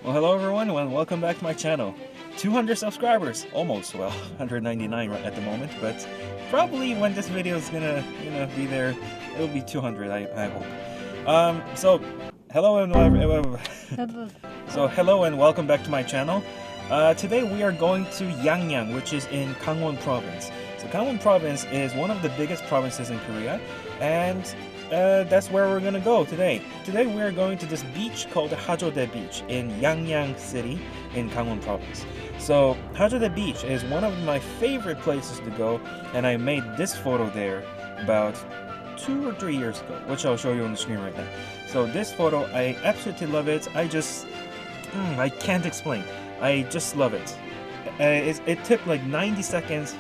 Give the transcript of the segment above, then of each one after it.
Well, hello everyone, and welcome back to my channel. 200 subscribers, almost. Well, 199 right at the moment, but probably when this video is gonna, be there, it'll be 200. I hope. So hello and hello and welcome back to my channel. Today we are going to Yangyang, which is in Gangwon Province. So Gangwon Province is one of the biggest provinces in Korea, and that's where we're gonna go today. Today we are going to this beach called Hajode Beach in Yangyang City in Gangwon Province. So Hajode Beach is one of my favorite places to go, and I made this photo there about 2 or 3 years ago, which I'll show you on the screen right now. So this photo, I absolutely love it. I can't explain. I just love it. It took like 90 seconds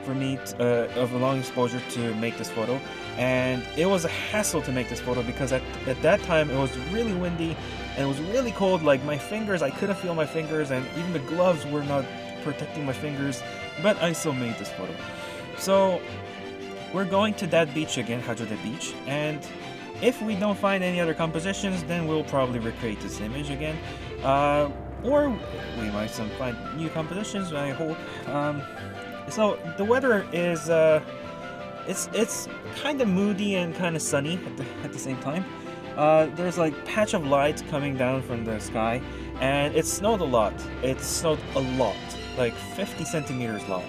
for me of a long exposure to make this photo, and it was a hassle to make this photo because at that time it was really windy and it was really cold. Like my fingers, I couldn't feel my fingers, and even the gloves were not protecting my fingers, but I still made this photo. So we're going to that beach again, Hajode Beach, and if we don't find any other compositions, then we'll probably recreate this image again, or we might find new compositions, I hope. So the weather is it's kind of moody and kind of sunny at the same time. There's like patch of light coming down from the sky, and it snowed a lot. It snowed a lot, like 50 centimeters long.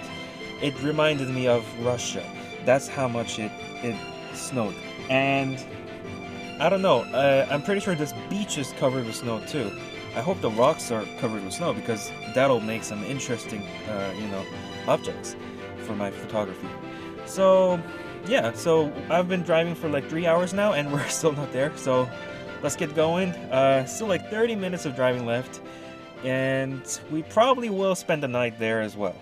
It reminded me of Russia. That's how much it snowed. And I don't know, I'm pretty sure this beach is covered with snow too. I hope the rocks are covered with snow because that'll make some interesting, objects for my photography. So yeah, so I've been driving for like 3 hours now and we're still not there. So let's get going. Still like 30 minutes of driving left, and we probably will spend the night there as well.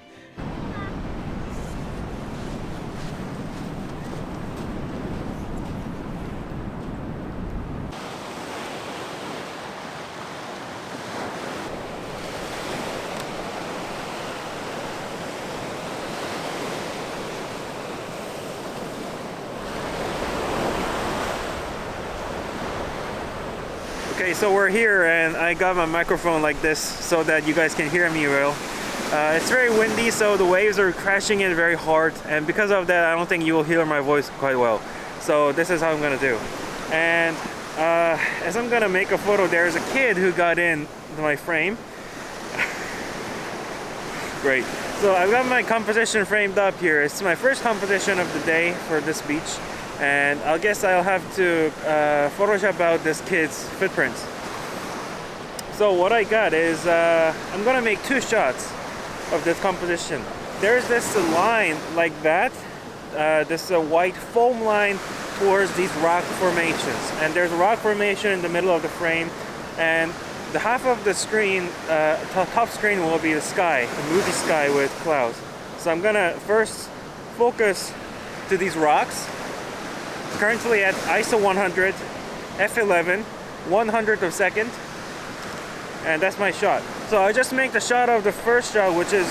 Okay, so we're here and I got my microphone like this so that you guys can hear me well. It's very windy, so the waves are crashing in very hard, and because of that I don't think you will hear my voice quite well. So this is how I'm gonna do. And as I'm gonna make a photo, there's a kid who got in my frame. Great. So I've got my composition framed up here. It's my first composition of the day for this beach, and I guess I'll have to Photoshop out this kid's footprints. So what I got is I'm gonna make 2 shots of this composition. There's this line like that, this white foam line towards these rock formations, and there's a rock formation in the middle of the frame, and the half of the screen, top screen, will be the sky, the moody sky with clouds. So I'm gonna first focus to these rocks, currently at ISO 100, f11, 100th of a second, and that's my shot. So I just make the shot of the first shot, which is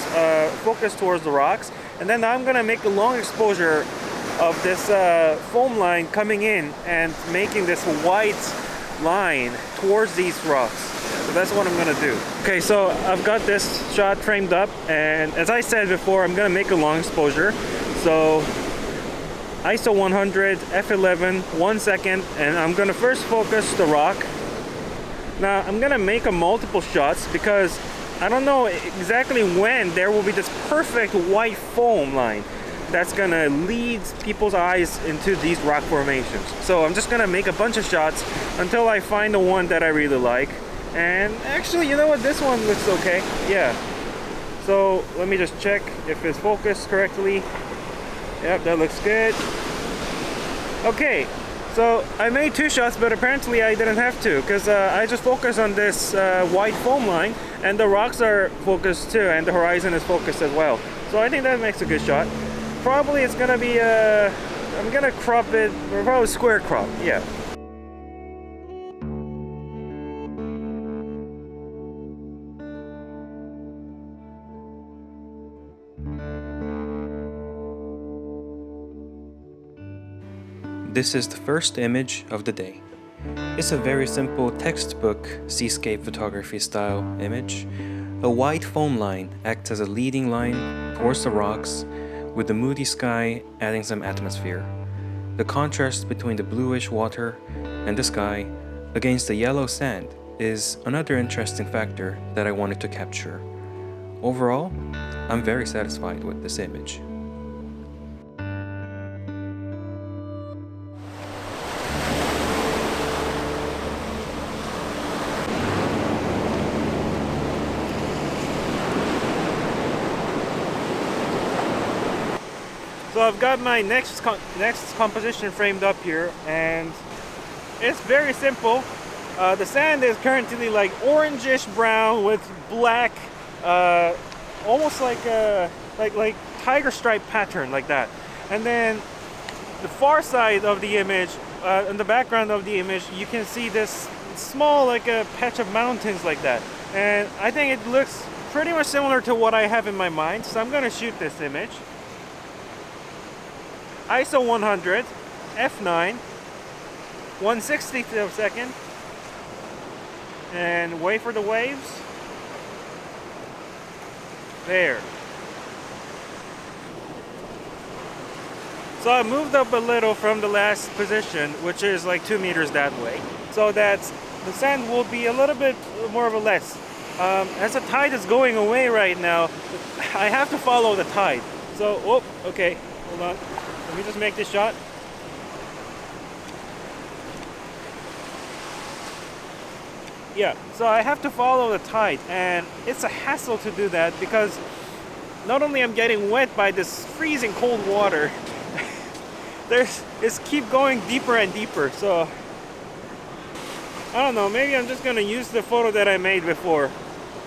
focused towards the rocks, and then I'm gonna make a long exposure of this foam line coming in and making this white line towards these rocks. So that's what I'm gonna do. Okay, so I've got this shot framed up, and as I said before, I'm gonna make a long exposure. So ISO 100, f11, 1 second, and I'm gonna first focus the rock. Now I'm gonna make a multiple shots because I don't know exactly when there will be this perfect white foam line that's gonna lead people's eyes into these rock formations. So I'm just gonna make a bunch of shots until I find the one that I really like. And actually, you know what, this one looks okay. Yeah, so let me just check if it's focused correctly. Yep, that looks good. Okay, so I made 2 shots, but apparently I didn't have to, because I just focused on this white foam line, and the rocks are focused too, and the horizon is focused as well. So I think that makes a good shot. Probably it's gonna be I'm gonna crop it, or probably square crop, yeah. This is the first image of the day. is a very simple textbook seascape photography style image. A white foam line acts as a leading line towards the rocks, with the moody sky adding some atmosphere. The contrast between the bluish water and the sky against the yellow sand is another interesting factor that I wanted to capture. Overall, I'm very satisfied with this image. So I've got my next composition framed up here, and it's very simple. The sand is currently like orangish brown with black, almost like a like tiger stripe pattern like that. And then the far side of the image, in the background of the image, you can see this small like a patch of mountains like that. And I think it looks pretty much similar to what I have in my mind. So I'm gonna shoot this image. ISO 100, f9, 1/60th of a second, and wait for the waves. There. So I moved up a little from the last position, which is like 2 meters that way, so that the sand will be a little bit more of a less. As the tide is going away right now, I have to follow the tide. So, oh, okay, hold on. Let me just make this shot. Yeah, so I have to follow the tide, and it's a hassle to do that because not only I'm getting wet by this freezing cold water, it's keep going deeper and deeper. So I don't know, maybe I'm just gonna use the photo that I made before.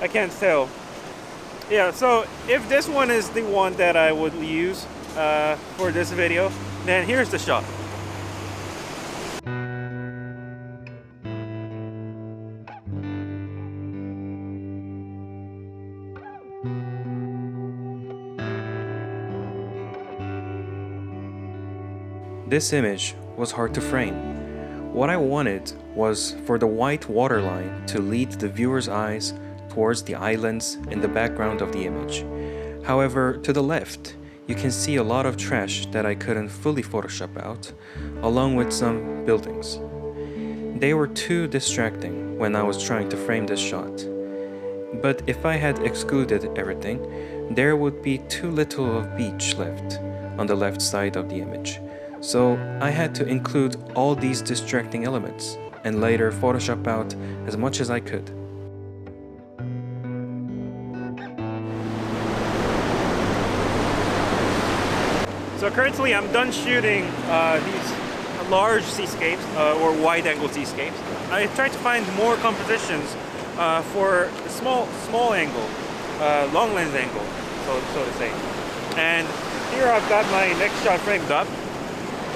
I can't tell. Yeah, so if this one is the one that I would use for this video, then here's the shot. This image was hard to frame. What I wanted was for the white waterline to lead the viewer's eyes towards the islands in the background of the image. However, to the left, you can see a lot of trash that I couldn't fully Photoshop out, along with some buildings. They were too distracting when I was trying to frame this shot. But if I had excluded everything, there would be too little of beach left on the left side of the image. So I had to include all these distracting elements and later Photoshop out as much as I could. So currently I'm done shooting these large seascapes or wide-angle seascapes. I tried to find more compositions for small angle, long lens angle, so to say. And here I've got my next shot framed up.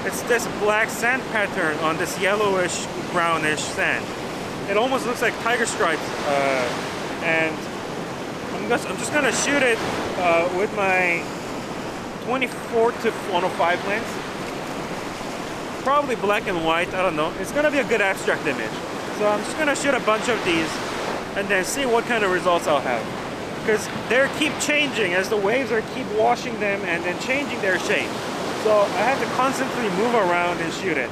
It's this black sand pattern on this yellowish, brownish sand. It almost looks like tiger stripes, and I'm just gonna shoot it with my 24 to 105 lens. Probably black and white, I don't know. It's gonna be a good abstract image. So I'm just gonna shoot a bunch of these and then see what kind of results I'll have. Because they keep changing as the waves are keep washing them and then changing their shape. So I have to constantly move around and shoot it.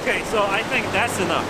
Okay, so I think that's enough.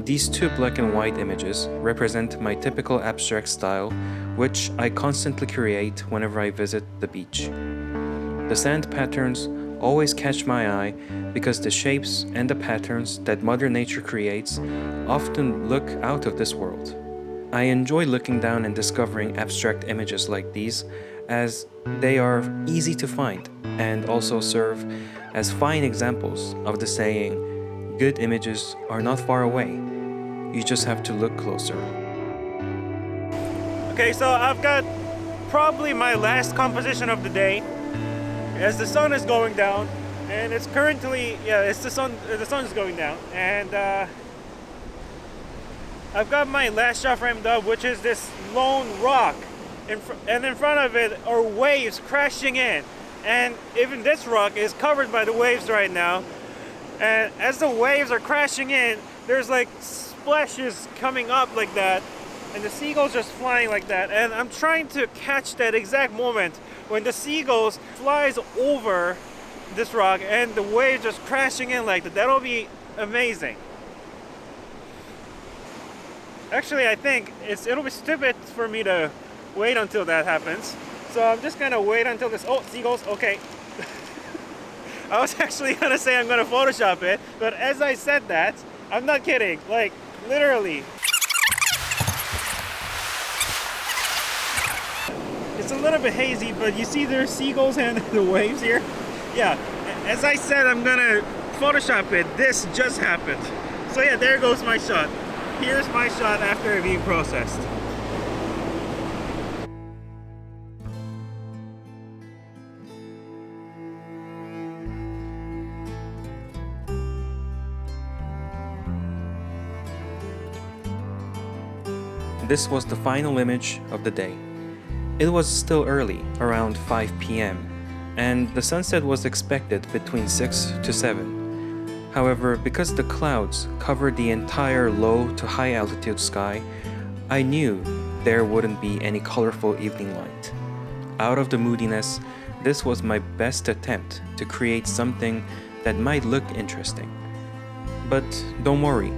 These two black and white images represent my typical abstract style, which I constantly create whenever I visit the beach. The sand patterns always catch my eye because the shapes and the patterns that Mother Nature creates often look out of this world. I enjoy looking down and discovering abstract images like these, as they are easy to find and also serve as fine examples of the saying, good images are not far away, you just have to look closer. Okay, so I've got probably my last composition of the day as the sun is going down, and it's currently, it's the sun is going down, and I've got my last shot framed up, which is this lone rock, and in front of it are waves crashing in, and even this rock is covered by the waves right now, and as the waves are crashing in, there's like splashes coming up like that, and the seagulls just flying like that, and I'm trying to catch that exact moment when the seagulls flies over this rock and the waves just crashing in like that. That'll be amazing. Actually, I think it'll be stupid for me to wait until that happens. So I'm just gonna wait until this. Oh, seagulls, okay. I was actually gonna say I'm gonna Photoshop it, but as I said that, I'm not kidding, like literally. It's a little bit hazy, but you see there's seagulls and the waves here? Yeah, as I said, I'm gonna Photoshop it. This just happened. So yeah, there goes my shot. Here's my shot after being processed. This was the final image of the day. It was still early, around 5 p.m., and the sunset was expected between 6 to 7. However, because the clouds covered the entire low to high altitude sky, I knew there wouldn't be any colorful evening light. Out of the moodiness, this was my best attempt to create something that might look interesting. But don't worry,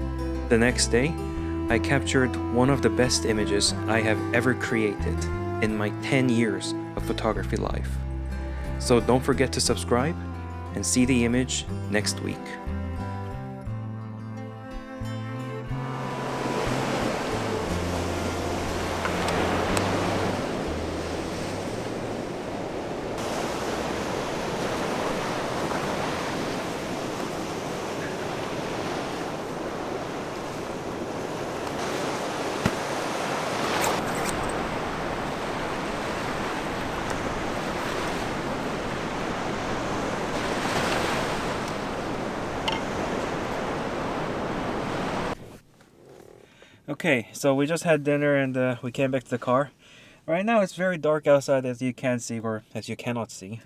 the next day, I captured one of the best images I have ever created in my 10 years of photography life. So don't forget to subscribe and see the image next week. Okay, so we just had dinner and we came back to the car. Right now it's very dark outside, as you can see, or as you cannot see.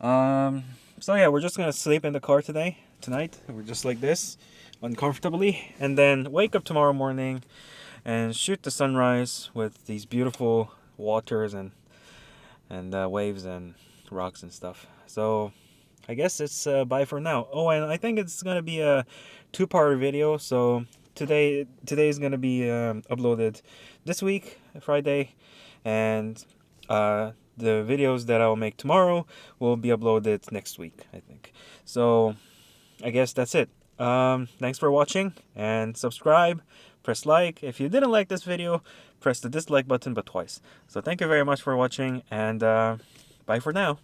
So yeah, we're just gonna sleep in the car tonight. We're just like this, uncomfortably, and then wake up tomorrow morning and shoot the sunrise with these beautiful waters and waves and rocks and stuff. So I guess it's bye for now. Oh, and I think it's gonna be a two-part video. So today is gonna be uploaded this week, Friday, and the videos that I'll make tomorrow will be uploaded next week, I think. So I guess that's it. Thanks for watching, and subscribe, press like. If you didn't like this video, press the dislike button, but twice. So thank you very much for watching, and bye for now.